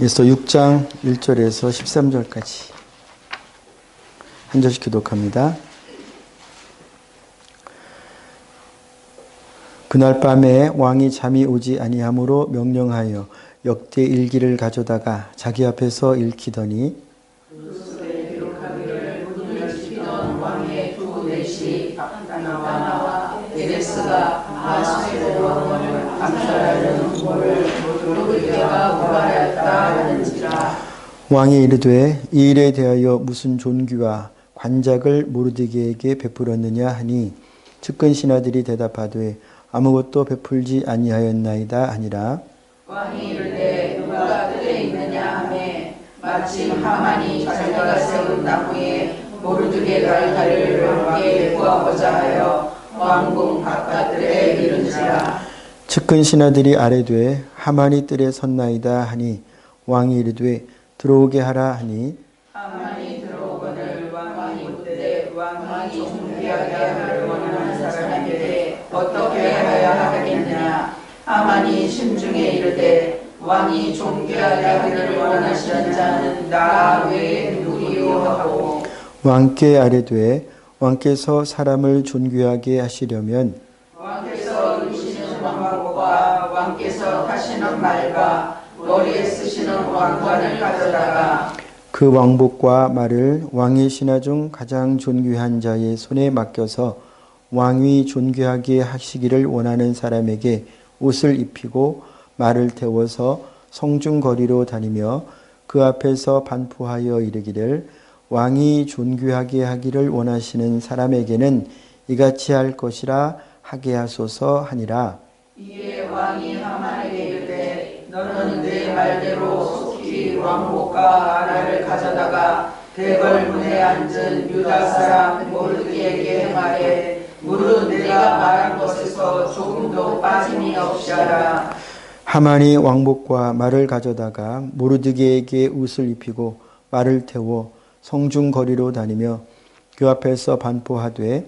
에서 6장 1절에서 13절까지 한 절씩 교독합니다. 그날 밤에 왕이 잠이 오지 아니하므로 명령하여 역대 일기를 가져다가 자기 앞에서 읽히더니 그 기록하기를 문을 지키던 왕의 두 내시 다나와 에레스가 아하스웨로 왕을 감찰하려는 음모를 모르드게가 고발하였다 하는지라. 왕이 이르되 이 일에 대하여 무슨 존귀와 관작을 모르드게에게 베풀었느냐 하니 측근 신하들이 대답하되 아무것도 베풀지 아니하였나이다 하니라. 왕이 이르되 누가 뜰에 있느냐 하매 마침 하만이 자기가 세운 나무에 모르드게가 다리를 왕께 구하고자 하여 왕궁 바깥뜰에 이른지라. 측근 신하들이 아뢰되 하만이 뜰에 섰나이다 하니 왕이 이르되 들어오게 하라 하니 하만이 들어오거늘 왕이 묻되 왕이 존귀하게 하기를 원하는 사람에게 어떻게 하여야 하겠느냐. 하만이 심중에 이르되 왕이 존귀하게 하기를 원하시는 자는 나 외에 누구리요 하고 왕께 아뢰되 왕께서 사람을 존귀하게 하시려면 왕께서 누시는 왕관과 왕께서 하시는 말과 머리에 쓰시는 왕관을 가져다가 그 왕복과 말을 왕의 신하 중 가장 존귀한 자의 손에 맡겨서 왕이 존귀하게 하시기를 원하는 사람에게 옷을 입히고 말을 태워서 성중거리로 다니며 그 앞에서 반포하여 이르기를 왕이 존귀하게 하기를 원하시는 사람에게는 이같이 할 것이라 하게 하소서 하니라. 이에 왕이 하만에게 이르되 너는 내 말대로 속히 왕복과 말을 가져다가 대궐문에 앉은 유다 사람 모르드게에게 행하되 무릇 내가 말한 것에서 조금도 빠짐이 없이 하라. 하만이 왕복과 말을 가져다가 모르드게에게 옷을 입히고 말을 태워 성중거리로 다니며 그 앞에서 반포하되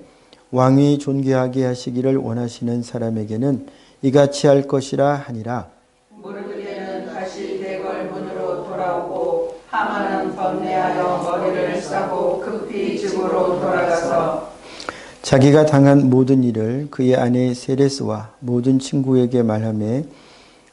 왕이 존귀하게 하시기를 원하시는 사람에게는 이같이 할 것이라 하니라. 모르드게는 다시 대궐문으로 돌아오고 하만은 번뇌하여 머리를 싸고 급히 집으로 돌아가서 자기가 당한 모든 일을 그의 아내 세레스와 모든 친구에게 말하며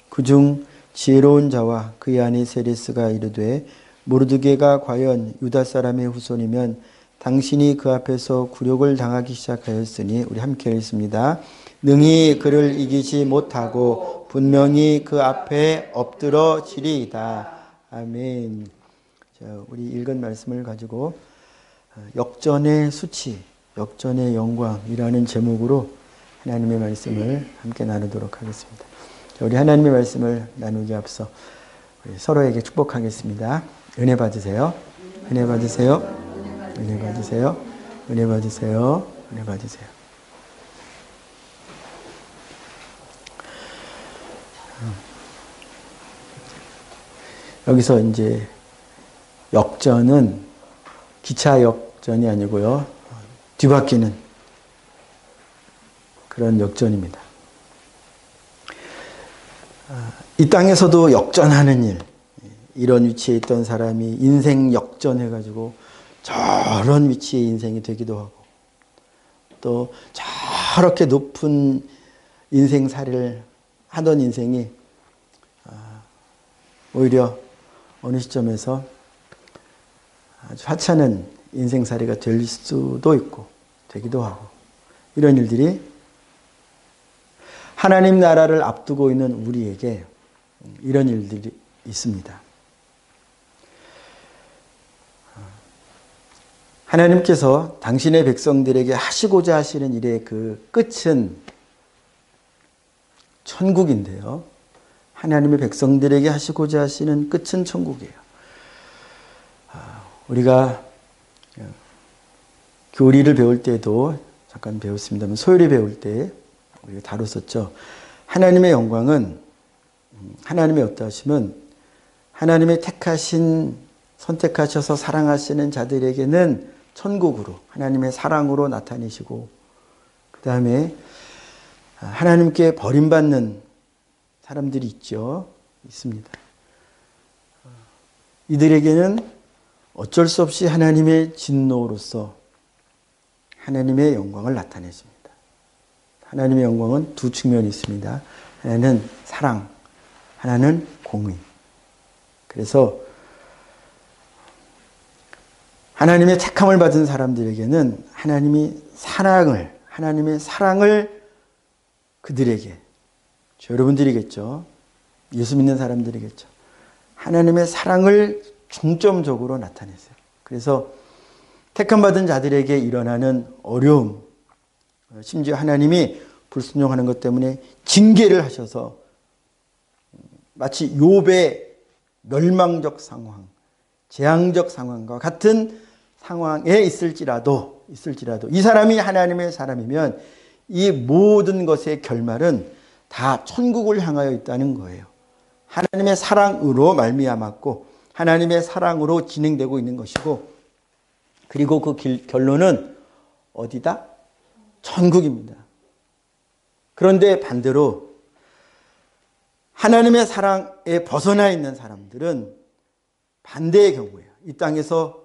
그중 지혜로운 자와 그의 아내 세레스가 이르되 모르드게가 과연 유다 사람의 후손이면 당신이 그 앞에서 굴욕을 당하기 시작하였으니 우리 함께 읽습니다. 능히 그를 이기지 못하고 분명히 그 앞에 엎드러지리이다. 아멘. 자, 우리 읽은 말씀을 가지고 역전의 수치, 역전의 영광이라는 제목으로 하나님의 말씀을 함께 나누도록 하겠습니다. 자, 우리 하나님의 말씀을 나누기 앞서 우리 서로에게 축복하겠습니다. 은혜 받으세요. 은혜 받으세요. 은혜 받으세요. 은혜 받으세요. 은혜 받으세요. 여기서 이제 역전은 기차 역전이 아니고요. 뒤바뀌는 그런 역전입니다. 이 땅에서도 역전하는 일, 이런 위치에 있던 사람이 인생 역전해가지고 저런 위치의 인생이 되기도 하고 또 저렇게 높은 인생살이를 하던 인생이 오히려 어느 시점에서 아주 하찮은 인생살이가 될 수도 있고 되기도 하고 이런 일들이 하나님 나라를 앞두고 있는 우리에게 이런 일들이 있습니다. 하나님께서 당신의 백성들에게 하시고자 하시는 일의 그 끝은 천국인데요. 하나님의 백성들에게 하시고자 하시는 끝은 천국이에요. 우리가 교리를 배울 때도 잠깐 배웠습니다만 소요리 배울 때 우리가 다뤘었죠. 하나님의 영광은 하나님의 어떠하시면 하나님의 택하신 선택하셔서 사랑하시는 자들에게는 천국으로 하나님의 사랑으로 나타내시고 그 다음에 하나님께 버림받는 사람들이 있죠. 있습니다. 이들에게는 어쩔 수 없이 하나님의 진노로서 하나님의 영광을 나타내십니다. 하나님의 영광은 두 측면이 있습니다. 하나는 사랑, 하나는 공의. 그래서 하나님의 택함을 받은 사람들에게는 하나님의 사랑을 그들에게, 여러분들이겠죠. 예수 믿는 사람들이겠죠. 하나님의 사랑을 중점적으로 나타내세요. 그래서 택함받은 자들에게 일어나는 어려움, 심지어 하나님이 불순종하는 것 때문에 징계를 하셔서 마치 욥의 멸망적 상황, 재앙적 상황과 같은 상황에 있을지라도 이 사람이 하나님의 사람이면 이 모든 것의 결말은 다 천국을 향하여 있다는 거예요. 하나님의 사랑으로 말미암았고 하나님의 사랑으로 진행되고 있는 것이고, 그리고 그 결론은 어디다? 천국입니다. 그런데 반대로 하나님의 사랑에 벗어나 있는 사람들은 반대의 경우예요. 이 땅에서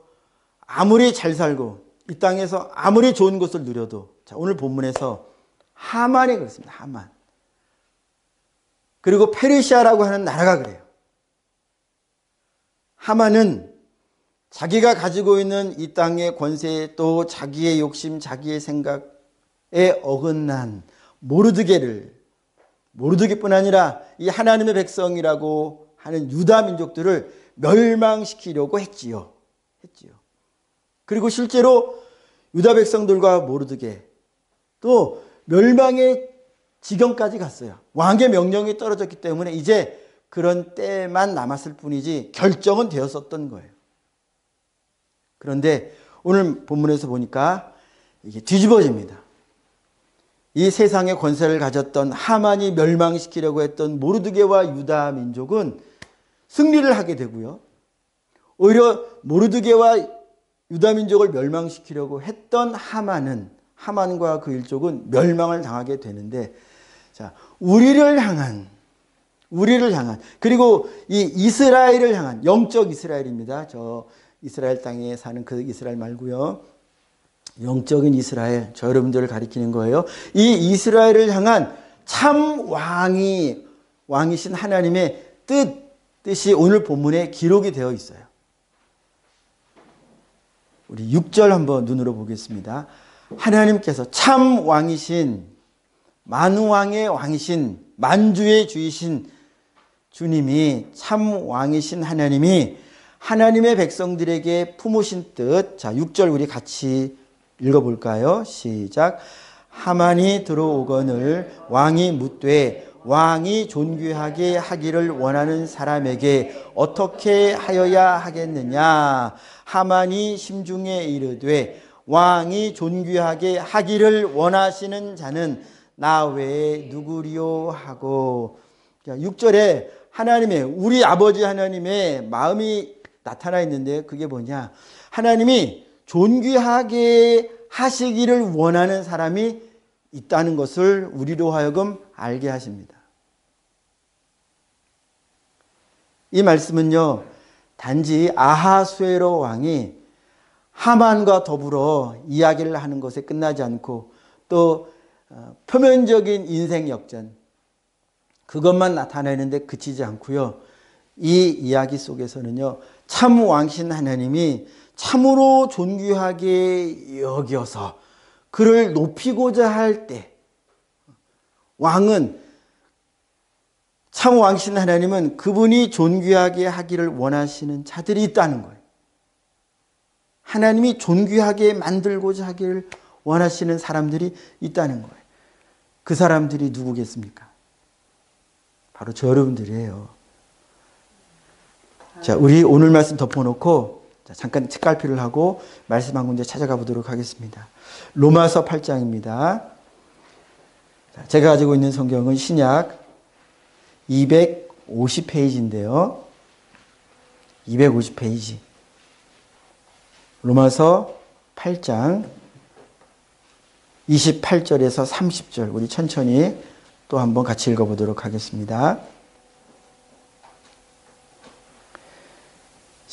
아무리 잘 살고 이 땅에서 아무리 좋은 것을 누려도, 자, 오늘 본문에서 하만이 그렇습니다. 하만. 그리고 페르시아라고 하는 나라가 그래요. 하만은 자기가 가지고 있는 이 땅의 권세, 또 자기의 욕심, 자기의 생각에 어긋난 모르드게뿐 아니라 이 하나님의 백성이라고 하는 유다 민족들을 멸망시키려고 했지요. 그리고 실제로 유다 백성들과 모르드게 또 멸망의 지경까지 갔어요. 왕의 명령이 떨어졌기 때문에 이제 그런 때만 남았을 뿐이지 결정은 되었었던 거예요. 그런데 오늘 본문에서 보니까 이게 뒤집어집니다. 이 세상의 권세를 가졌던 하만이 멸망시키려고 했던 모르드게와 유다 민족은 승리를 하게 되고요. 오히려 모르드게와 유다 민족을 멸망시키려고 했던 하만과 그 일족은 멸망을 당하게 되는데, 자, 우리를 향한 그리고 이 이스라엘을 향한, 영적 이스라엘입니다. 저 이스라엘 땅에 사는 그 이스라엘 말고요. 영적인 이스라엘, 저 여러분들을 가리키는 거예요. 이 이스라엘을 향한 참 왕이신 하나님의 뜻이 오늘 본문에 기록이 되어 있어요. 우리 6절 한번 눈으로 보겠습니다. 하나님께서 참 왕이신, 만왕의 왕이신, 만주의 주이신 주님이, 참 왕이신 하나님이 하나님의 백성들에게 품으신 뜻. 자, 6절 우리 같이 읽어볼까요? 시작. 하만이 들어오거늘 왕이 묻되 왕이 존귀하게 하기를 원하는 사람에게 어떻게 하여야 하겠느냐. 하만이 심중에 이르되 왕이 존귀하게 하기를 원하시는 자는 나 외에 누구리요 하고. 6절에 하나님의, 우리 아버지 하나님의 마음이 나타나 있는데 그게 뭐냐. 하나님이 존귀하게 하시기를 원하는 사람이 있다는 것을 우리로 하여금 알게 하십니다. 이 말씀은요, 단지 아하수에로 왕이 하만과 더불어 이야기를 하는 것에 끝나지 않고 또 표면적인 인생 역전, 그것만 나타내는데 그치지 않고요. 이 이야기 속에서는요, 참 왕신 하나님이 참으로 존귀하게 여겨서 그를 높이고자 할 때, 참 왕신 하나님은 그분이 존귀하게 하기를 원하시는 자들이 있다는 거예요. 하나님이 존귀하게 만들고자 하기를 원하시는 사람들이 있다는 거예요. 그 사람들이 누구겠습니까? 바로 저 여러분들이에요. 자, 우리 오늘 말씀 덮어놓고 잠깐 책갈피를 하고 말씀 한 군데 찾아가 보도록 하겠습니다. 로마서 8장입니다. 제가 가지고 있는 성경은 신약 250페이지인데요. 250페이지. 로마서 8장 28절에서 30절, 우리 천천히 또 한번 같이 읽어보도록 하겠습니다.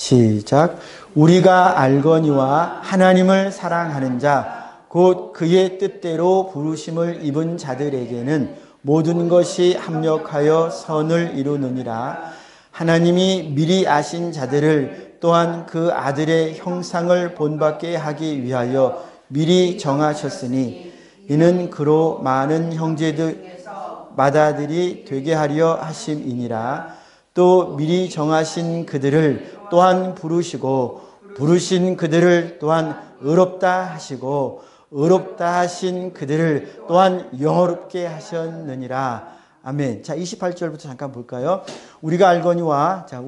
시작. 우리가 알거니와 하나님을 사랑하는 자 곧 그의 뜻대로 부르심을 입은 자들에게는 모든 것이 합력하여 선을 이루느니라. 하나님이 미리 아신 자들을 또한 그 아들의 형상을 본받게 하기 위하여 미리 정하셨으니 이는 그로 많은 형제들마다들이 되게 하려 하심이니라. 또 미리 정하신 그들을 또한 부르시고 부르신 그들을 또한 의롭다 하시고 의롭다 하신 그들을 또한 영어롭게 하셨느니라. 아멘. 자, 28절부터 잠깐 볼까요? 우리가 알거니와, 자,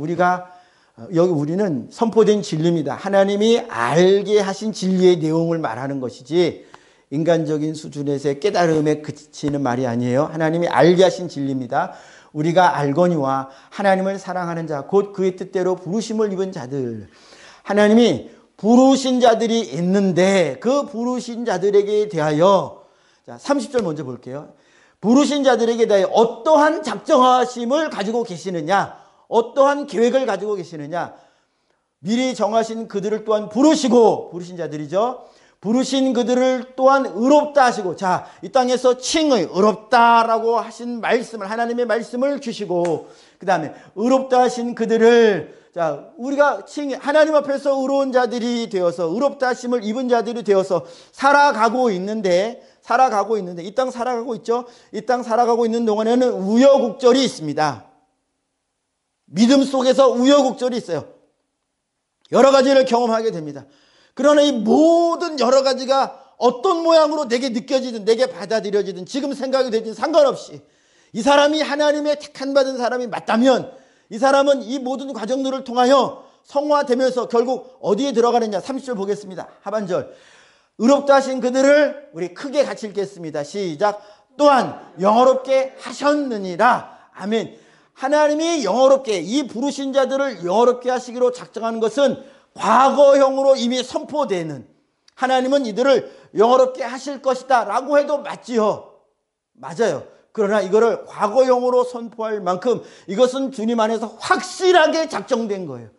여기 우리는 선포된 진리입니다. 하나님이 알게 하신 진리의 내용을 말하는 것이지 인간적인 수준에서의 깨달음에 그치는 말이 아니에요. 하나님이 알게 하신 진리입니다. 우리가 알거니와 하나님을 사랑하는 자 곧 그의 뜻대로 부르심을 입은 자들. 하나님이 부르신 자들이 있는데 그 부르신 자들에게 대하여, 자, 30절 먼저 볼게요. 부르신 자들에게 대하여 어떠한 작정하심을 가지고 계시느냐, 어떠한 계획을 가지고 계시느냐. 미리 정하신 그들을 또한 부르시고, 부르신 자들이죠. 부르신 그들을 또한 의롭다 하시고, 자, 이 땅에서 칭의 의롭다라고 하신 말씀을, 하나님의 말씀을 주시고, 그 다음에 의롭다 하신 그들을, 자, 우리가 하나님 앞에서 의로운 자들이 되어서 의롭다 하심을 입은 자들이 되어서 살아가고 있는데 이 땅 살아가고 있죠. 이 땅 살아가고 있는 동안에는 우여곡절이 있습니다. 믿음 속에서 우여곡절이 있어요. 여러 가지를 경험하게 됩니다. 그러나 이 모든 여러 가지가 어떤 모양으로 내게 느껴지든 내게 받아들여지든 지금 생각이 되든 상관없이 이 사람이 하나님의 택한 받은 사람이 맞다면 이 사람은 이 모든 과정들을 통하여 성화되면서 결국 어디에 들어가느냐. 30절 보겠습니다. 하반절. 의롭다 하신 그들을 우리 크게 같이 읽겠습니다. 시작. 또한 영어롭게 하셨느니라. 아멘. 하나님이 영어롭게, 이 부르신 자들을 영어롭게 하시기로 작정하는 것은 과거형으로 이미 선포되는, 하나님은 이들을 영어롭게 하실 것이다 라고 해도 맞지요. 맞아요. 그러나 이거를 과거형으로 선포할 만큼 이것은 주님 안에서 확실하게 작정된 거예요.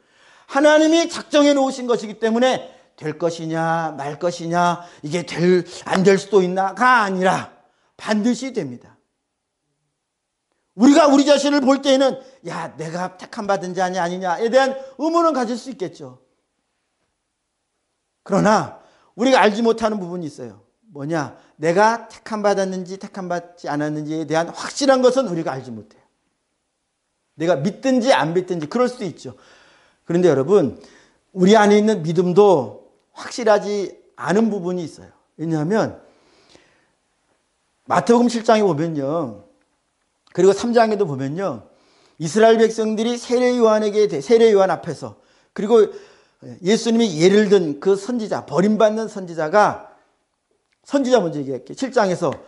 하나님이 작정해 놓으신 것이기 때문에 될 것이냐 말 것이냐, 이게 안 될 수도 있나가 아니라 반드시 됩니다. 우리가 우리 자신을 볼 때에는 야, 내가 택함 받은 자냐 아니냐에 대한 의문은 가질 수 있겠죠. 그러나 우리가 알지 못하는 부분이 있어요. 뭐냐? 내가 택함 받았는지 택함 받지 않았는지에 대한 확실한 것은 우리가 알지 못해요. 내가 믿든지 안 믿든지 그럴 수도 있죠. 그런데 여러분, 우리 안에 있는 믿음도 확실하지 않은 부분이 있어요. 왜냐하면 마태복음 7장에 보면요, 그리고 3장에도 보면요, 이스라엘 백성들이 세례 요한 앞에서, 그리고 예수님이 예를 든 그 선지자, 버림받는 선지자가, 선지자 먼저 얘기할게요. 7장에서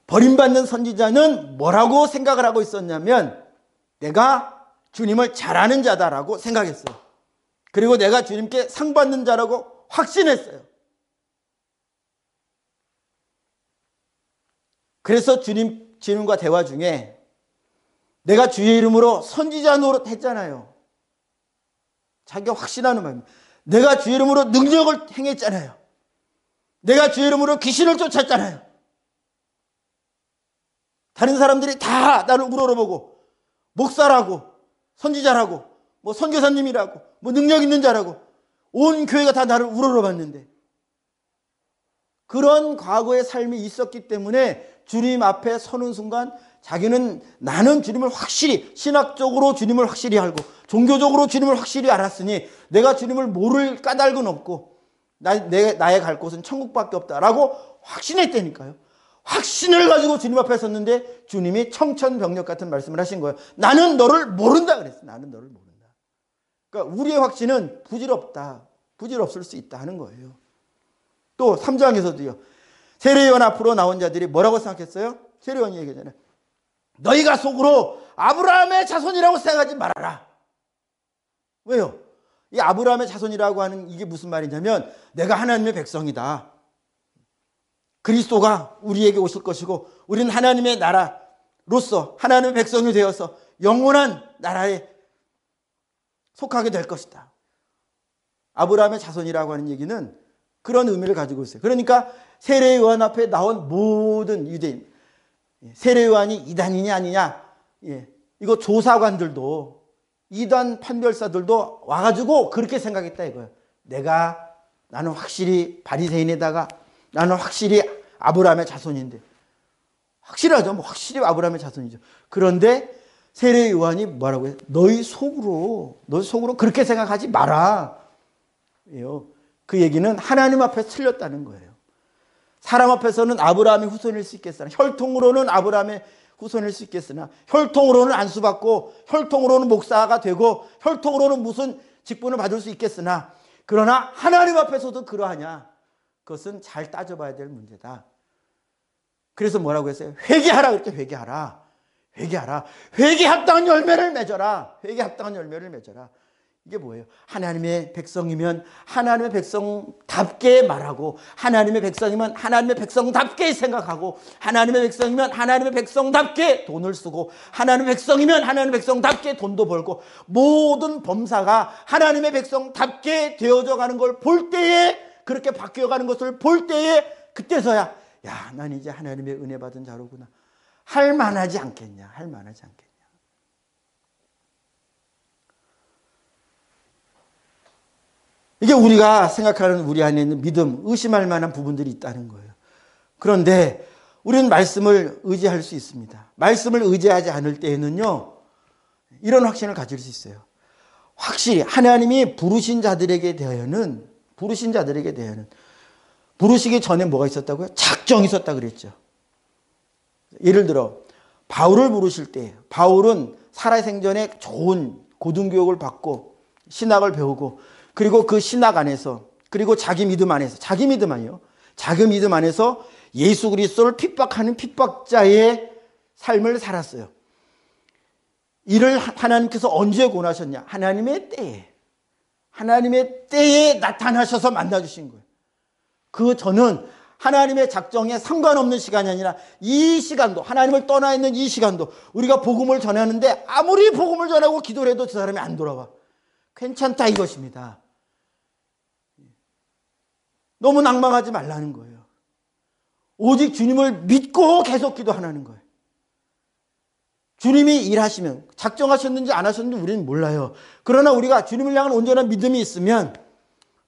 버림받는 선지자는 뭐라고 생각을 하고 있었냐면 내가 주님을 잘 아는 자다라고 생각했어요. 그리고 내가 주님께 상 받는 자라고 확신했어요. 그래서 주님과 대화 중에 내가 주의 이름으로 선지자 노릇 했잖아요. 자기가 확신하는 마음입니다. 내가 주의 이름으로 능력을 행했잖아요. 내가 주의 이름으로 귀신을 쫓았잖아요. 다른 사람들이 다 나를 우러러보고 목사라고, 선지자라고, 뭐 선교사님이라고, 뭐 능력 있는 자라고, 온 교회가 다 나를 우러러봤는데, 그런 과거의 삶이 있었기 때문에 주님 앞에 서는 순간 나는 주님을 확실히, 신학적으로 주님을 확실히 알고 종교적으로 주님을 확실히 알았으니 내가 주님을 모를 까닭은 없고 나의 갈 곳은 천국밖에 없다라고 확신했다니까요. 확신을 가지고 주님 앞에 섰는데 주님이 청천벽력 같은 말씀을 하신 거예요. 나는 너를 모른다 그랬어요. 나는 너를 모른다. 그러니까 우리의 확신은 부질없다. 부질없을 수 있다 하는 거예요. 또 3장에서도요. 세례요한 앞으로 나온 자들이 뭐라고 생각했어요? 세례요한이 얘기하잖아요. 너희가 속으로 아브라함의 자손이라고 생각하지 말아라. 왜요? 이 아브라함의 자손이라고 하는 이게 무슨 말이냐면 내가 하나님의 백성이다. 그리스도가 우리에게 오실 것이고 우리는 하나님의 나라로서 하나님의 백성이 되어서 영원한 나라에 속하게 될 것이다. 아브라함의 자손이라고 하는 얘기는 그런 의미를 가지고 있어요. 그러니까 세례 요한 앞에 나온 모든 유대인, 세례 요한이 이단이냐 아니냐, 이거 조사관들도 이단 판별사들도 와가지고 그렇게 생각했다 이거예요. 나는 확실히 바리새인에다가 나는 확실히 아브라함의 자손인데, 확실하죠. 뭐 확실히 아브라함의 자손이죠. 그런데 세례 요한이 뭐라고 해요? 너희 속으로 그렇게 생각하지 마라. 그 얘기는 하나님 앞에 틀렸다는 거예요. 사람 앞에서는 아브라함의 후손일 수 있겠으나, 혈통으로는 아브라함의 후손일 수 있겠으나, 혈통으로는 안수받고 혈통으로는 목사가 되고 혈통으로는 무슨 직분을 받을 수 있겠으나, 그러나 하나님 앞에서도 그러하냐? 그것은 잘 따져봐야 될 문제다. 그래서 뭐라고 했어요? 회개하라. 그렇게 회개하라. 회개합당한 열매를 맺어라. 회개합당한 열매를 맺어라. 이게 뭐예요? 하나님의 백성이면 하나님의 백성답게 말하고, 하나님의 백성이면 하나님의 백성답게 생각하고, 하나님의 백성이면 하나님의 백성답게 돈을 쓰고, 하나님의 백성이면 하나님의 백성답게 돈도 벌고, 모든 범사가 하나님의 백성답게 되어져 가는 걸 볼 때에, 그렇게 바뀌어가는 것을 볼 때에, 그때서야 야, 난 이제 하나님의 은혜 받은 자로구나 할 만하지 않겠냐. 이게 우리가 생각하는 우리 안에 있는 믿음, 의심할 만한 부분들이 있다는 거예요. 그런데 우리는 말씀을 의지할 수 있습니다. 말씀을 의지하지 않을 때에는요, 이런 확신을 가질 수 있어요. 확실히 하나님이 부르신 자들에게 대하여는 부르시기 전에 뭐가 있었다고요? 작정이 있었다 그랬죠. 예를 들어 바울을 부르실 때, 바울은 살아생전에 좋은 고등교육을 받고 신학을 배우고, 그리고 그 신학 안에서, 그리고 자기 믿음 안에서 예수 그리스도를 핍박하는 핍박자의 삶을 살았어요. 이를 하나님께서 언제 권하셨냐? 하나님의 때에 나타나셔서 만나주신 거예요. 저는 하나님의 작정에 상관없는 시간이 아니라 이 시간도, 하나님을 떠나 있는 이 시간도 우리가 복음을 전하는데, 아무리 복음을 전하고 기도를 해도 저 사람이 안 돌아와. 괜찮다 이것입니다. 너무 낭망하지 말라는 거예요. 오직 주님을 믿고 계속 기도하라는 거예요. 주님이 일하시면, 작정하셨는지 안 하셨는지 우리는 몰라요. 그러나 우리가 주님을 향한 온전한 믿음이 있으면,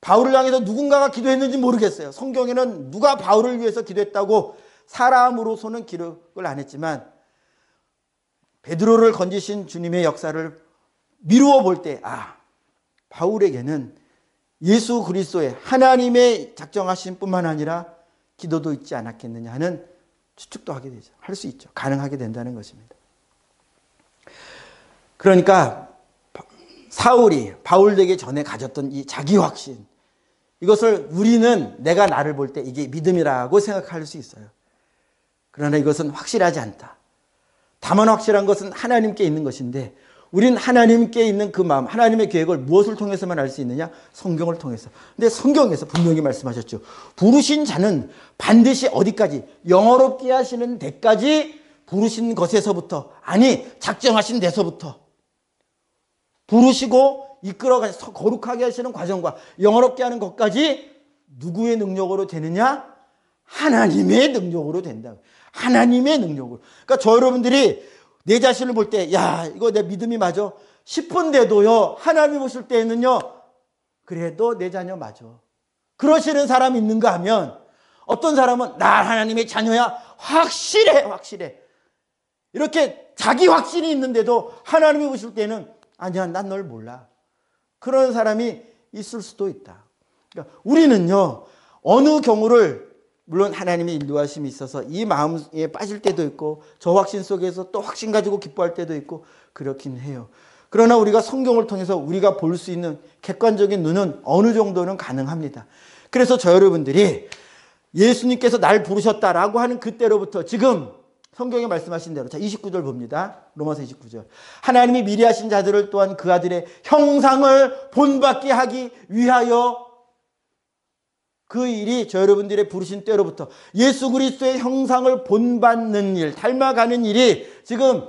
바울을 향해서 누군가가 기도했는지 모르겠어요. 성경에는 누가 바울을 위해서 기도했다고 사람으로서는 기록을 안 했지만, 베드로를 건지신 주님의 역사를 미루어 볼 때, 바울에게는 예수 그리스도의 하나님의 작정하신 뿐만 아니라 기도도 있지 않았겠느냐 하는 추측도 하게 되죠. 할 수 있죠. 가능하게 된다는 것입니다. 그러니까 사울이 바울 되기 전에 가졌던 이 자기 확신, 이것을 우리는 내가 나를 볼 때 이게 믿음이라고 생각할 수 있어요. 그러나 이것은 확실하지 않다. 다만 확실한 것은 하나님께 있는 것인데, 우리는 하나님께 있는 그 마음, 하나님의 계획을 무엇을 통해서만 알 수 있느냐? 성경을 통해서. 근데 성경에서 분명히 말씀하셨죠. 부르신 자는 반드시 어디까지? 영어롭게 하시는 데까지, 부르신 것에서부터, 아니 작정하신 데서부터, 부르시고 이끌어가서 거룩하게 하시는 과정과 영어롭게 하는 것까지 누구의 능력으로 되느냐? 하나님의 능력으로 된다. 하나님의 능력으로. 그러니까 저 여러분들이 내 자신을 볼 때, 야, 이거 내 믿음이 맞아 싶은데도요, 하나님이 보실 때에는요, 그래도 내 자녀 맞아. 그러시는 사람이 있는가 하면, 어떤 사람은 나 하나님의 자녀야, 확실해. 이렇게 자기 확신이 있는데도 하나님이 보실 때는 아니야, 난 널 몰라. 그런 사람이 있을 수도 있다. 그러니까 우리는요, 어느 경우를, 물론 하나님의 인도하심이 있어서 이 마음에 빠질 때도 있고, 저 확신 속에서 또 확신 가지고 기뻐할 때도 있고, 그렇긴 해요. 그러나 우리가 성경을 통해서 우리가 볼 수 있는 객관적인 눈은 어느 정도는 가능합니다. 그래서 저 여러분들이 예수님께서 날 부르셨다라고 하는 그때로부터 지금 성경에 말씀하신 대로, 자, 29절 봅니다. 로마서 29절. 하나님이 미리 하신 자들을 또한 그 아들의 형상을 본받게 하기 위하여, 그 일이 저 여러분들의 부르신 때로부터 예수 그리스도의 형상을 본받는 일, 닮아가는 일이 지금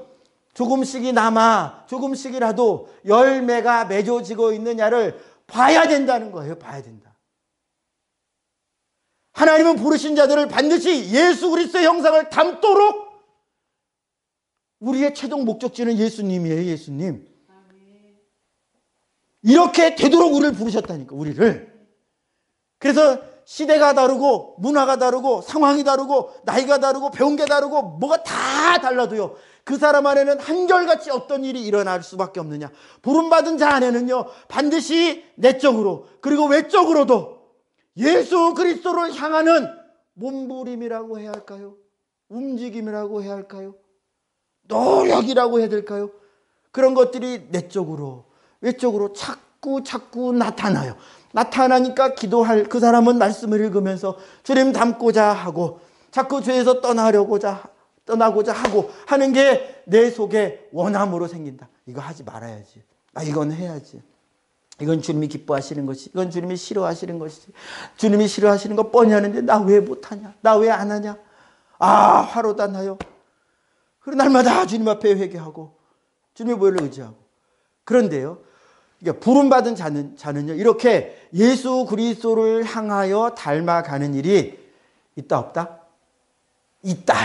조금씩이나마, 조금씩이라도 열매가 맺어지고 있느냐를 봐야 된다는 거예요. 봐야 된다. 하나님은 부르신 자들을 반드시 예수 그리스도의 형상을 닮도록, 우리의 최종 목적지는 예수님이에요. 예수님. 이렇게 되도록 우리를 부르셨다니까, 우리를. 그래서 시대가 다르고 문화가 다르고 상황이 다르고 나이가 다르고 배운 게 다르고 뭐가 다 달라도요, 그 사람 안에는 한결같이 어떤 일이 일어날 수밖에 없느냐. 부름받은 자 안에는요, 반드시 내적으로 그리고 외적으로도 예수 그리스도를 향하는 몸부림이라고 해야 할까요? 움직임이라고 해야 할까요? 노력이라고 해야 될까요? 그런 것들이 내적으로 외적으로 자꾸 나타나요. 나타나니까 기도할 그 사람은 말씀을 읽으면서 주님 닮고자 하고 자꾸 죄에서 떠나고자 하고 하는 게 내 속에 원함으로 생긴다. 이거 하지 말아야지. 이건 해야지. 이건 주님이 기뻐하시는 것이, 이건 주님이 싫어하시는 것이지. 주님이 싫어하시는 거 뻔히 하는데 나 왜 못하냐? 나 왜 안 하냐? 화로다 나요. 그리고 날마다 주님 앞에 회개하고 주님의 보혈을 의지하고. 그런데요, 부름받은 자는요, 이렇게 예수 그리스도를 향하여 닮아가는 일이 있다 없다? 있다.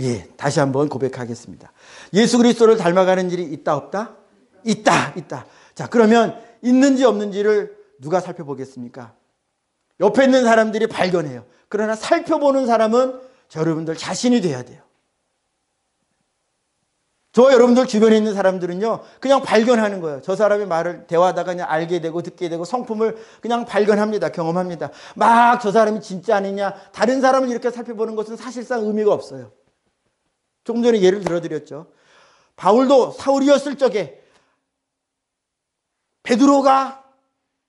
예, 다시 한번 고백하겠습니다. 예수 그리스도를 닮아가는 일이 있다 없다? 있다. 자, 그러면 있는지 없는지를 누가 살펴보겠습니까? 옆에 있는 사람들이 발견해요. 그러나 살펴보는 사람은 저 여러분들 자신이 돼야 돼요. 저 여러분들 주변에 있는 사람들은요, 그냥 발견하는 거예요. 저 사람의 말을 대화하다가 그냥 알게 되고 듣게 되고 성품을 그냥 발견합니다. 경험합니다. 막 저 사람이 진짜 아니냐, 다른 사람을 이렇게 살펴보는 것은 사실상 의미가 없어요. 조금 전에 예를 들어드렸죠. 바울도 사울이었을 적에 베드로가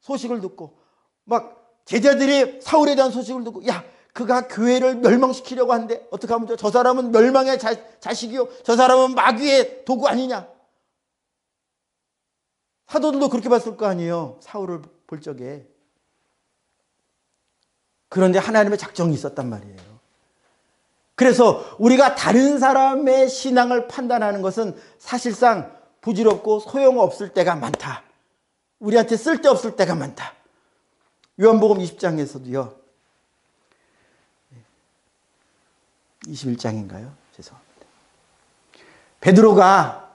소식을 듣고 막 제자들이 사울에 대한 소식을 듣고, 야, 그가 교회를 멸망시키려고 하는데 어떻게 하면 저 사람은 멸망의 자식이요, 저 사람은 마귀의 도구 아니냐. 사도들도 그렇게 봤을 거 아니에요, 사울을 볼 적에. 그런데 하나님의 작정이 있었단 말이에요. 그래서 우리가 다른 사람의 신앙을 판단하는 것은 사실상 부질없고 소용없을 때가 많다. 우리한테 쓸데없을 때가 많다. 요한복음 20장에서도요, 21장인가요? 죄송합니다. 베드로가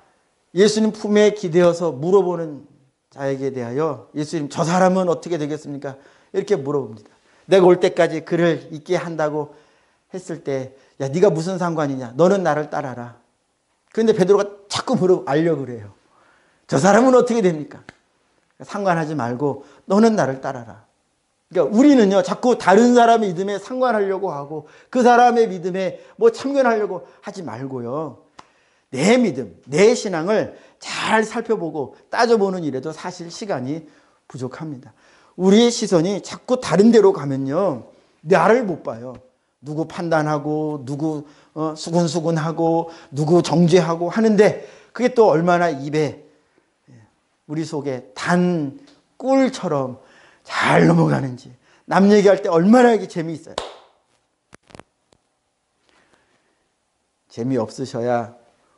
예수님 품에 기대어서 물어보는 자에게 대하여 예수님, 저 사람은 어떻게 되겠습니까? 이렇게 물어봅니다. 내가 올 때까지 그를 있게 한다고 했을 때, 야, 네가 무슨 상관이냐? 너는 나를 따라라. 그런데 베드로가 자꾸 알려고 그래요. 저 사람은 어떻게 됩니까? 상관하지 말고 너는 나를 따라라. 그러니까 우리는요, 자꾸 다른 사람의 믿음에 상관하려고 하고 그 사람의 믿음에 뭐 참견하려고 하지 말고요, 내 믿음, 내 신앙을 잘 살펴보고 따져보는 일에도 사실 시간이 부족합니다. 우리의 시선이 자꾸 다른 데로 가면요, 나를 못 봐요. 누구 판단하고 누구 수근수근하고 누구 정죄하고 하는데, 그게 또 얼마나 입에 우리 속에 단 꿀처럼 잘 넘어가는지, 남 얘기할 때 얼마나 이게 재미있어요. 재미없으셔야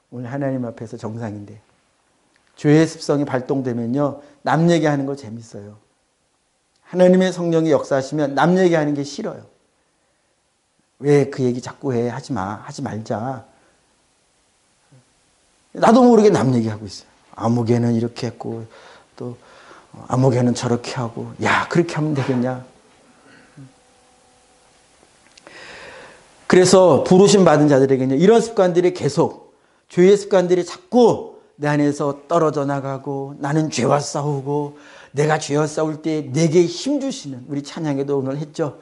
오늘 하나님 앞에서 정상인데, 죄의 습성이 발동되면요, 남 얘기하는 거 재밌어요. 하나님의 성령이 역사하시면 남 얘기하는 게 싫어요. 왜 그 얘기 자꾸 해? 하지 마. 하지 말자. 나도 모르게 남 얘기하고 있어요. 아무개는 이렇게 했고 또 아무개는 저렇게 하고, 야, 그렇게 하면 되겠냐. 그래서 부르심 받은 자들에게는 이런 습관들이 계속, 죄의 습관들이 자꾸 내 안에서 떨어져 나가고, 나는 죄와 싸우고, 내가 죄와 싸울 때 내게 힘주시는, 우리 찬양에도 오늘 했죠.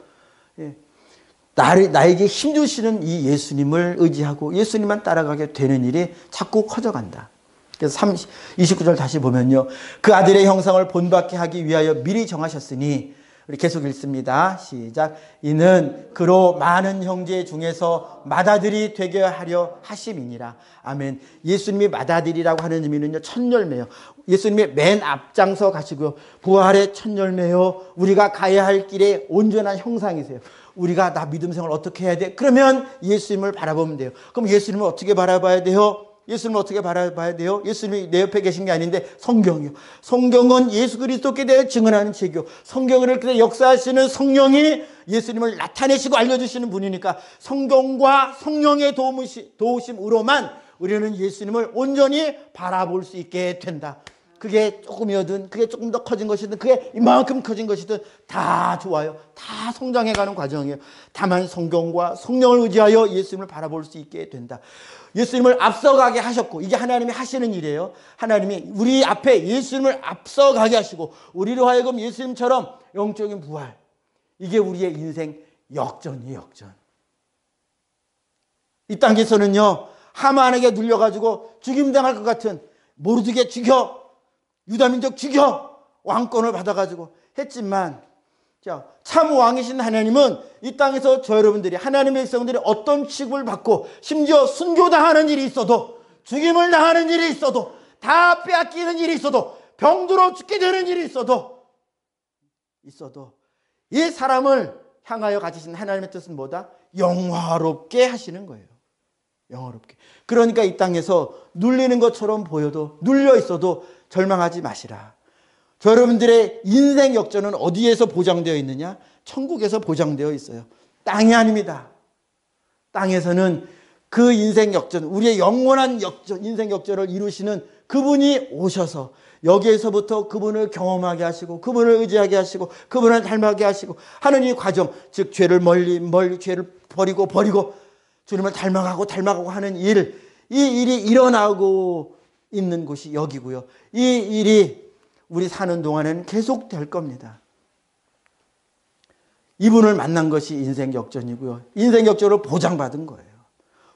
나에게 힘주시는 이 예수님을 의지하고 예수님만 따라가게 되는 일이 자꾸 커져간다. 그래서 29절 다시 보면요, 그 아들의 형상을 본받게 하기 위하여 미리 정하셨으니, 우리 계속 읽습니다. 시작. 이는 그로 많은 형제 중에서 맏아들이 되게 하려 하심이니라. 아멘. 예수님이 맏아들이라고 하는 의미는요, 첫 열매요. 예수님이 맨 앞장서 가시고요, 부활의 첫 열매요, 우리가 가야 할 길의 온전한 형상이세요. 우리가 나 믿음 생활 어떻게 해야 돼? 그러면 예수님을 바라보면 돼요. 그럼 예수님을 어떻게 바라봐야 돼요? 예수님을 어떻게 바라봐야 돼요? 예수님이 내 옆에 계신 게 아닌데 성경이요. 성경은 예수 그리스도께 대해 증언하는 책이요. 성경을 이렇게 역사하시는 성령이 예수님을 나타내시고 알려주시는 분이니까 성경과 성령의 도우심으로만 우리는 예수님을 온전히 바라볼 수 있게 된다. 그게 조금이어든 그게 조금 더 커진 것이든 그게 이만큼 커진 것이든 다 좋아요. 다 성장해가는 과정이에요. 다만 성경과 성령을 의지하여 예수님을 바라볼 수 있게 된다. 예수님을 앞서가게 하셨고 이게 하나님이 하시는 일이에요. 하나님이 우리 앞에 예수님을 앞서가게 하시고 우리로 하여금 예수님처럼 영적인 부활, 이게 우리의 인생 역전이에요. 역전. 이 땅에서는요, 하만에게 눌려가지고 죽임당할 것 같은 모르드게 죽여, 유다민족 죽여, 왕권을 받아가지고 했지만, 자, 참 왕이신 하나님은 이 땅에서 저 여러분들이, 하나님의 백성들이 어떤 취급을 받고 심지어 순교당하는 일이 있어도, 죽임을 당하는 일이 있어도, 다 빼앗기는 일이 있어도, 병들어 죽게 되는 일이 있어도 이 사람을 향하여 가지신 하나님의 뜻은 뭐다? 영화롭게 하시는 거예요. 영화롭게. 그러니까 이 땅에서 눌리는 것처럼 보여도, 눌려 있어도 절망하지 마시라. 저 여러분들의 인생 역전은 어디에서 보장되어 있느냐? 천국에서 보장되어 있어요. 땅이 아닙니다. 땅에서는 그 인생 역전, 우리의 영원한 역전, 인생 역전을 이루시는 그분이 오셔서 여기에서부터 그분을 경험하게 하시고 그분을 의지하게 하시고 그분을 닮아게 하시고 하는 이 과정, 즉 죄를 멀리 죄를 버리고 주님을 닮아가고 하는 일, 이 일이 일어나고 있는 곳이 여기고요. 이 일이 우리 사는 동안에는 계속될 겁니다. 이분을 만난 것이 인생 역전이고요. 인생 역전을 보장받은 거예요.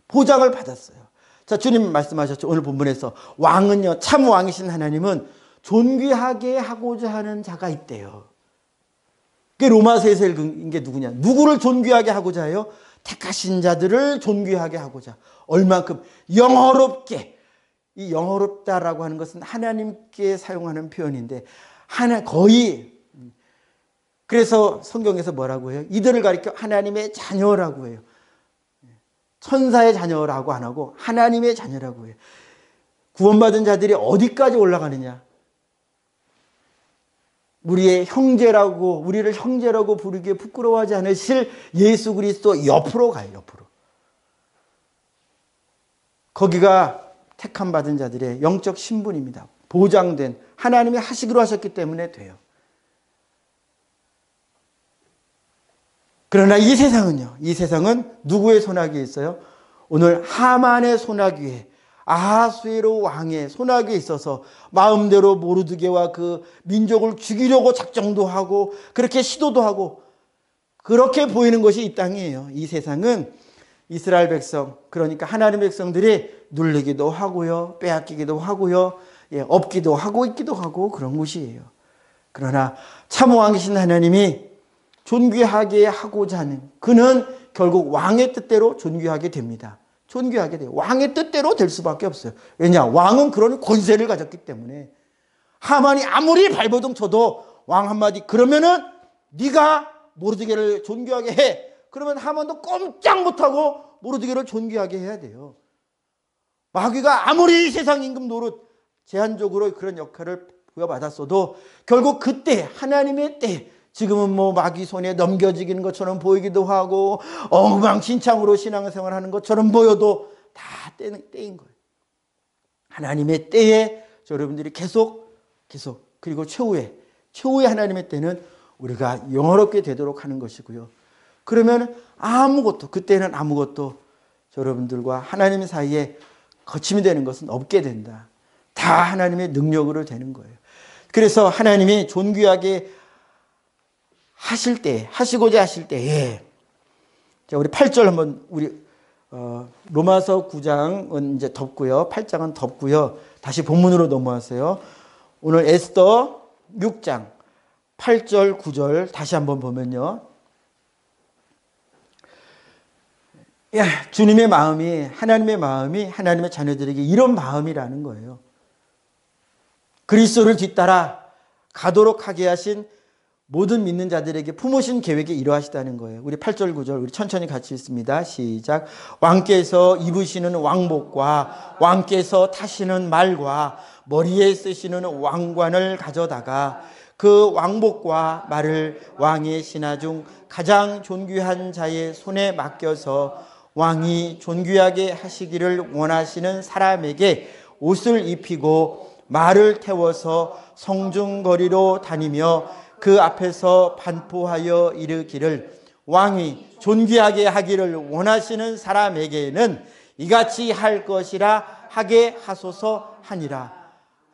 보장을 받았어요. 자, 주님 말씀하셨죠. 오늘 본문에서 왕은요, 참 왕이신 하나님은 존귀하게 하고자 하는 자가 있대요. 그게 로마서에서 읽은 게 누구냐? 누구를 존귀하게 하고자 해요? 택하신 자들을 존귀하게 하고자. 얼만큼 영어롭게. 이 영어롭다라고 하는 것은 하나님께 사용하는 표현인데 거의, 그래서 성경에서 뭐라고 해요? 이들을 가리켜 하나님의 자녀라고 해요. 천사의 자녀라고 안 하고 하나님의 자녀라고 해요. 구원받은 자들이 어디까지 올라가느냐? 우리의 형제라고, 우리를 형제라고 부르기에 부끄러워하지 않으실 예수 그리스도 옆으로 가요. 옆으로. 거기가 택함 받은 자들의 영적 신분입니다. 보장된, 하나님이 하시기로 하셨기 때문에 돼요. 그러나 이 세상은요, 이 세상은 누구의 손아귀에 있어요? 오늘 하만의 손아귀에, 아하수에로 왕의 손아귀에 있어서 마음대로 모르드게와 그 민족을 죽이려고 작정도 하고 그렇게 시도도 하고 그렇게 보이는 것이 이 땅이에요. 이 세상은 이스라엘 백성, 그러니까 하나님의 백성들이 눌리기도 하고요, 빼앗기기도 하고요, 없기도 하고 있기도 하고 그런 곳이에요. 그러나 참 왕이신 하나님이 존귀하게 하고자 하는, 그는 결국 왕의 뜻대로 존귀하게 됩니다. 존귀하게 돼요. 왕의 뜻대로 될 수밖에 없어요. 왜냐? 왕은 그런 권세를 가졌기 때문에. 하만이 아무리 발버둥 쳐도 왕 한마디 그러면은 네가 모르드게를 존귀하게 해. 그러면 하만도 꼼짝 못하고 모르드게를 존귀하게 해야 돼요. 마귀가 아무리 세상 임금 노릇 제한적으로 그런 역할을 부여받았어도 결국 그때, 하나님의 때, 지금은 뭐 마귀 손에 넘겨지는 것처럼 보이기도 하고 엉망진창으로 신앙생활 하는 것처럼 보여도 다 때인 거예요. 하나님의 때에 여러분들이 계속 그리고 최후의 하나님의 때는 우리가 영화롭게 되도록 하는 것이고요. 그러면 그때는 아무것도 여러분들과 하나님 사이에 거침이 되는 것은 없게 된다. 다 하나님의 능력으로 되는 거예요. 그래서 하나님이 존귀하게 하시고자 하실 때에, 자, 우리 8절 한번, 로마서 9장은 이제 덮고요. 8장은 덮고요. 다시 본문으로 넘어왔어요. 오늘 에스더 6장 8절, 9절 다시 한번 보면요. 주님의 마음이, 하나님의 마음이 하나님의 자녀들에게 이런 마음이라는 거예요. 그리스도를 뒤따라 가도록 하게 하신 모든 믿는 자들에게 품으신 계획이 이러하시다는 거예요. 우리 8절 9절 우리 천천히 같이 읽습니다. 시작. 왕께서 입으시는 왕복과 왕께서 타시는 말과 머리에 쓰시는 왕관을 가져다가 그 왕복과 말을 왕의 신하 중 가장 존귀한 자의 손에 맡겨서 왕이 존귀하게 하시기를 원하시는 사람에게 옷을 입히고 말을 태워서 성중거리로 다니며 그 앞에서 반포하여 이르기를 왕이 존귀하게 하기를 원하시는 사람에게는 이같이 할 것이라 하게 하소서 하니라.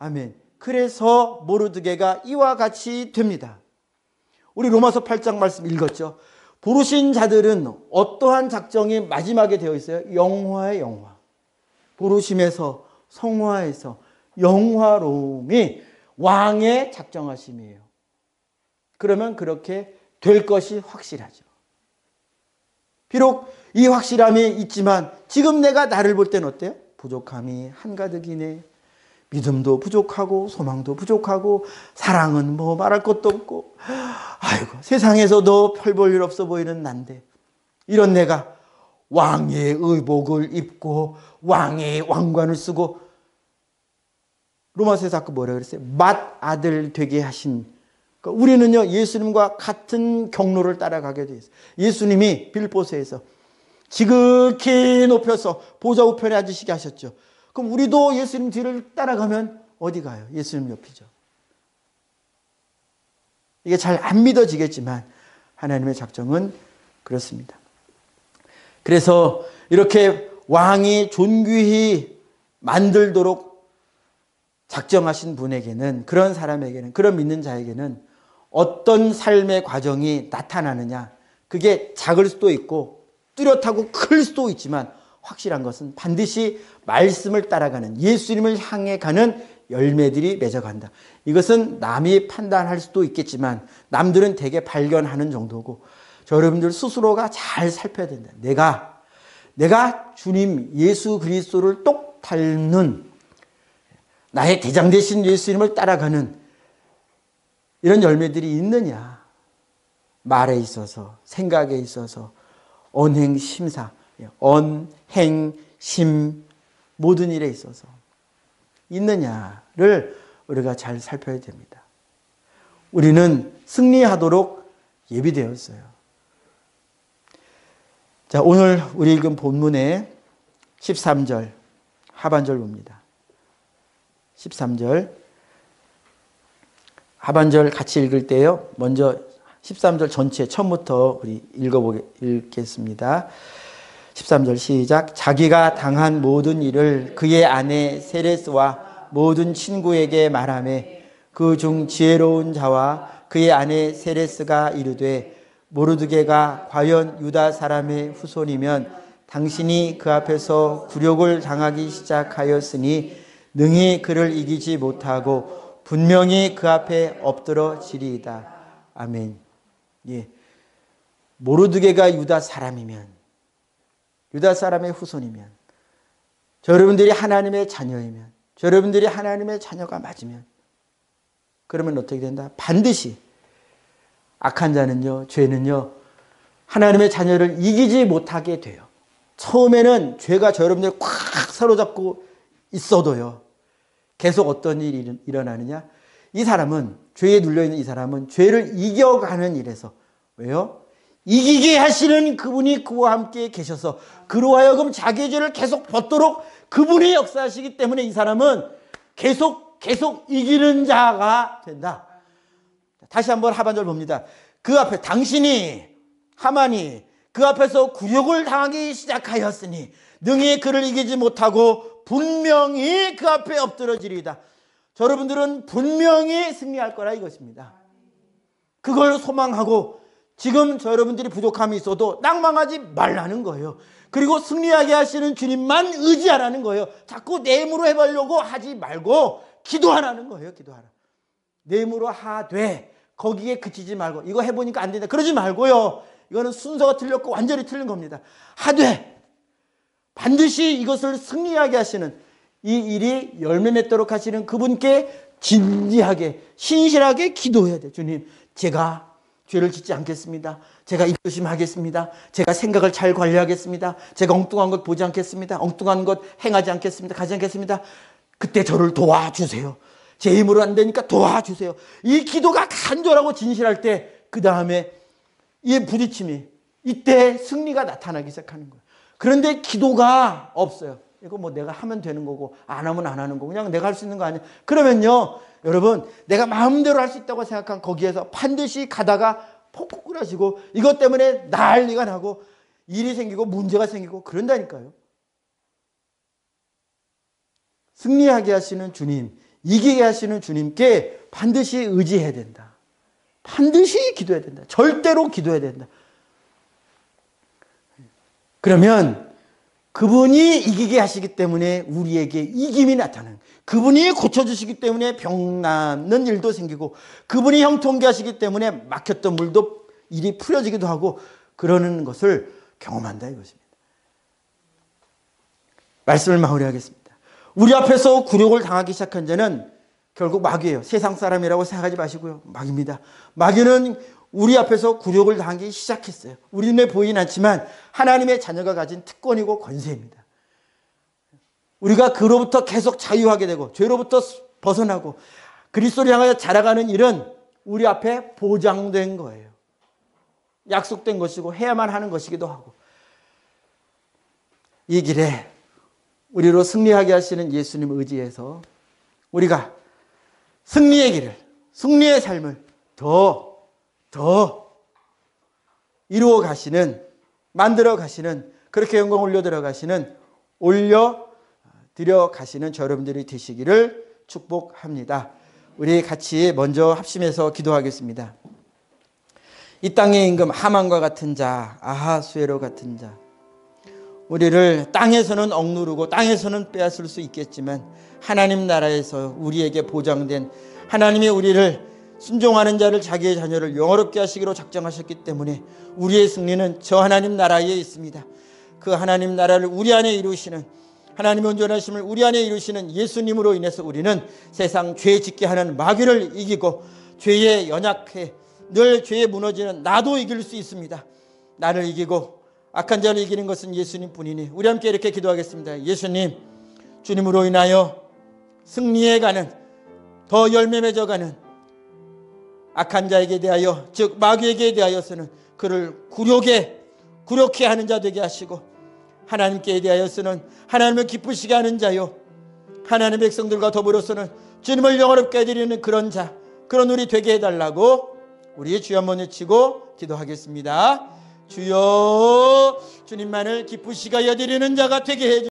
아멘. 그래서 모르드게가 이와 같이 됩니다. 우리 로마서 8장 말씀 읽었죠. 부르신 자들은 어떠한 작정이 마지막에 되어 있어요? 영화의 영화. 부르심에서 성화에서 영화로움이 왕의 작정하심이에요. 그러면 그렇게 될 것이 확실하죠. 비록 이 확실함이 있지만 지금 내가 나를 볼 때는 어때요? 부족함이 한가득이네. 믿음도 부족하고 소망도 부족하고 사랑은 뭐 말할 것도 없고 아이고 세상에서도 별 볼 일 없어 보이는 난데 이런 내가 왕의 의복을 입고 왕의 왕관을 쓰고 로마서에서 아까 뭐라 그랬어요? 맏아들 되게 하신 그러니까 우리는요 예수님과 같은 경로를 따라가게 돼 있어요. 예수님이 빌보스에서 지극히 높여서 보좌 우편에 앉으시게 하셨죠. 그럼 우리도 예수님 뒤를 따라가면 어디 가요? 예수님 옆이죠. 이게 잘 안 믿어지겠지만 하나님의 작정은 그렇습니다. 그래서 이렇게 왕이 존귀히 만들도록 작정하신 분에게는 그런 사람에게는 그런 믿는 자에게는 어떤 삶의 과정이 나타나느냐 그게 작을 수도 있고 뚜렷하고 클 수도 있지만 확실한 것은 반드시 말씀을 따라가는 예수님을 향해 가는 열매들이 맺어간다. 이것은 남이 판단할 수도 있겠지만 남들은 대개 발견하는 정도고 여러분들 스스로가 잘 살펴야 된다. 내가 주님 예수 그리스도를 똑 닮는 나의 대장 되신 예수님을 따라가는 이런 열매들이 있느냐. 말에 있어서 생각에 있어서 언행심사 언행심 모든 일에 있어서 있느냐를 우리가 잘 살펴야 됩니다. 우리는 승리하도록 예비되었어요. 자, 오늘 우리 읽은 본문의 13절 하반절 봅니다. 13절 하반절 같이 읽을 때요. 먼저 13절 전체 처음부터 우리 읽겠습니다. 13절 시작. 자기가 당한 모든 일을 그의 아내 세레스와 모든 친구에게 말하며 그 중 지혜로운 자와 그의 아내 세레스가 이르되 모르드게가 과연 유다 사람의 후손이면 당신이 그 앞에서 굴욕을 당하기 시작하였으니 능히 그를 이기지 못하고 분명히 그 앞에 엎드러지리이다. 아멘. 예. 모르드게가 유다 사람이면 유다 사람의 후손이면 여러분들이 하나님의 자녀이면 여러분들이 하나님의 자녀가 맞으면 그러면 어떻게 된다? 반드시 악한 자는요, 죄는요, 하나님의 자녀를 이기지 못하게 돼요. 처음에는 죄가 여러분들을 꽉 사로잡고 있어도요, 계속 어떤 일이 일어나느냐? 이 사람은, 죄에 눌려있는 이 사람은 죄를 이겨가는 일에서, 왜요? 이기게 하시는 그분이 그와 함께 계셔서 그로 하여금 자기의 죄를 계속 벗도록 그분이 역사하시기 때문에 이 사람은 계속 이기는 자가 된다. 다시 한번 하반절 봅니다. 그 앞에 당신이 하만이 그 앞에서 굴욕을 당하기 시작하였으니 능히 그를 이기지 못하고 분명히 그 앞에 엎드러지리이다. 여러분들은 분명히 승리할 거라 이것입니다. 그걸 소망하고 지금 여러분들이 부족함이 있어도 낙망하지 말라는 거예요. 그리고 승리하게 하시는 주님만 의지하라는 거예요. 자꾸 내 힘으로 해보려고 하지 말고 기도하라는 거예요. 기도하라. 내 힘으로 하되 거기에 그치지 말고 이거 해보니까 안 된다 그러지 말고요. 이거는 순서가 틀렸고 완전히 틀린 겁니다. 하되 반드시 이것을 승리하게 하시는 이 일이 열매 맺도록 하시는 그분께 진지하게 신실하게 기도해야 돼요. 주님 제가 죄를 짓지 않겠습니다. 제가 입조심하겠습니다. 제가 생각을 잘 관리하겠습니다. 제가 엉뚱한 것 보지 않겠습니다. 엉뚱한 것 행하지 않겠습니다. 가지 않겠습니다. 그때 저를 도와주세요. 제 힘으로 안 되니까 도와주세요. 이 기도가 간절하고 진실할 때 그 다음에 이 부딪힘이 이때 승리가 나타나기 시작하는 거예요. 그런데 기도가 없어요. 이거 뭐 내가 하면 되는 거고 안 하면 안 하는 거고 그냥 내가 할 수 있는 거 아니야. 그러면요 여러분 내가 마음대로 할 수 있다고 생각한 거기에서 반드시 가다가 폭풍을 하시고 이것 때문에 난리가 나고 일이 생기고 문제가 생기고 그런다니까요. 승리하게 하시는 주님, 이기게 하시는 주님께 반드시 의지해야 된다. 반드시 기도해야 된다. 절대로 기도해야 된다. 그러면 그분이 이기게 하시기 때문에 우리에게 이김이 나타나는, 그분이 고쳐주시기 때문에 병 낫는 일도 생기고, 그분이 형통케 하시기 때문에 막혔던 물도 일이 풀어지기도 하고 그러는 것을 경험한다 이것입니다. 말씀을 마무리하겠습니다. 우리 앞에서 굴욕을 당하기 시작한 자는 결국 마귀예요. 세상 사람이라고 생각하지 마시고요. 마귀입니다. 마귀는 우리 앞에서 굴욕을 당하기 시작했어요. 우리 눈에 보이진 않지만 하나님의 자녀가 가진 특권이고 권세입니다. 우리가 그로부터 계속 자유하게 되고 죄로부터 벗어나고 그리스도를 향하여 자라가는 일은 우리 앞에 보장된 거예요. 약속된 것이고 해야만 하는 것이기도 하고, 이 길에 우리로 승리하게 하시는 예수님을 의지해서 우리가 승리의 길을, 승리의 삶을 더 이루어 가시는, 만들어 가시는, 그렇게 영광 올려드려 가시는, 올려드려 가시는 저 여러분들이 되시기를 축복합니다. 우리 같이 먼저 합심해서 기도하겠습니다. 이 땅의 임금 하만과 같은 자, 아하수에로 같은 자, 우리를 땅에서는 억누르고 땅에서는 빼앗을 수 있겠지만 하나님 나라에서 우리에게 보장된, 하나님이 우리를 순종하는 자를, 자기의 자녀를 영화롭게 하시기로 작정하셨기 때문에 우리의 승리는 저 하나님 나라에 있습니다. 그 하나님 나라를 우리 안에 이루시는, 하나님의 온전하심을 우리 안에 이루시는 예수님으로 인해서 우리는 세상 죄 짓게 하는 마귀를 이기고, 죄에 연약해 늘 죄에 무너지는 나도 이길 수 있습니다. 나를 이기고 악한 자를 이기는 것은 예수님 뿐이니 우리 함께 이렇게 기도하겠습니다. 예수님, 주님으로 인하여 승리해가는, 더 열매 맺어가는 악한 자에게 대하여, 즉 마귀에게 대하여서는 그를 굴욕해 하는 자 되게 하시고, 하나님께 대하여서는 하나님을 기쁘시게 하는 자요, 하나님의 백성들과 더불어서는 주님을 영화롭게 해드리는 그런 자, 그런 우리 되게 해달라고 우리 주여 한번 외치고 기도하겠습니다. 주여, 주님만을 기쁘시게 여드리는 자가 되게 해주시옵소서.